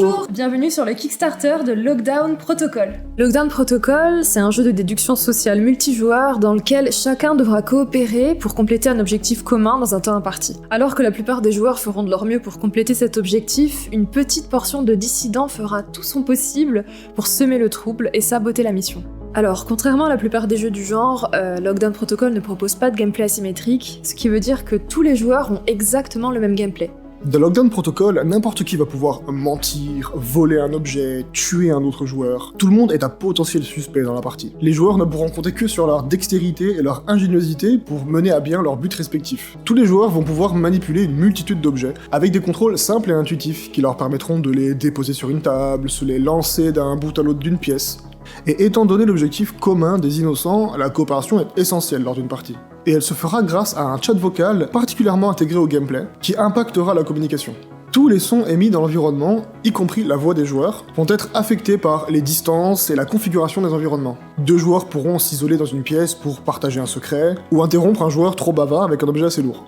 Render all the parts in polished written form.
Bonjour, bienvenue sur le Kickstarter de Lockdown Protocol. Lockdown Protocol, c'est un jeu de déduction sociale multijoueur dans lequel chacun devra coopérer pour compléter un objectif commun dans un temps imparti. Alors que la plupart des joueurs feront de leur mieux pour compléter cet objectif, une petite portion de dissidents fera tout son possible pour semer le trouble et saboter la mission. Alors, contrairement à la plupart des jeux du genre, Lockdown Protocol ne propose pas de gameplay asymétrique, ce qui veut dire que tous les joueurs ont exactement le même gameplay. Dans Lockdown Protocol, n'importe qui va pouvoir mentir, voler un objet, tuer un autre joueur. Tout le monde est un potentiel suspect dans la partie. Les joueurs ne pourront compter que sur leur dextérité et leur ingéniosité pour mener à bien leurs buts respectifs. Tous les joueurs vont pouvoir manipuler une multitude d'objets, avec des contrôles simples et intuitifs qui leur permettront de les déposer sur une table, se les lancer d'un bout à l'autre d'une pièce. Et étant donné l'objectif commun des innocents, la coopération est essentielle lors d'une partie. Et elle se fera grâce à un chat vocal particulièrement intégré au gameplay, qui impactera la communication. Tous les sons émis dans l'environnement, y compris la voix des joueurs, vont être affectés par les distances et la configuration des environnements. Deux joueurs pourront s'isoler dans une pièce pour partager un secret, ou interrompre un joueur trop bavard avec un objet assez lourd.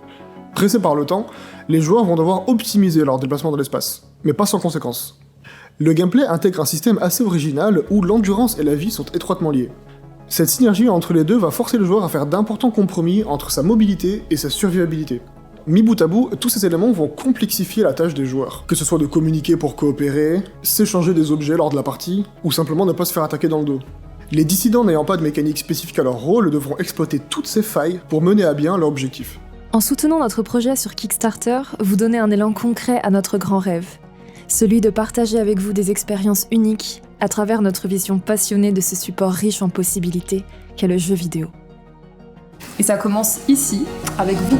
Pressés par le temps, les joueurs vont devoir optimiser leur déplacement dans l'espace, mais pas sans conséquences. Le gameplay intègre un système assez original où l'endurance et la vie sont étroitement liées. Cette synergie entre les deux va forcer le joueur à faire d'importants compromis entre sa mobilité et sa survivabilité. Mis bout à bout, tous ces éléments vont complexifier la tâche des joueurs, que ce soit de communiquer pour coopérer, s'échanger des objets lors de la partie, ou simplement ne pas se faire attaquer dans le dos. Les dissidents n'ayant pas de mécanique spécifique à leur rôle devront exploiter toutes ces failles pour mener à bien leur objectif. En soutenant notre projet sur Kickstarter, vous donnez un élan concret à notre grand rêve. Celui de partager avec vous des expériences uniques à travers notre vision passionnée de ce support riche en possibilités qu'est le jeu vidéo. Et ça commence ici, avec vous.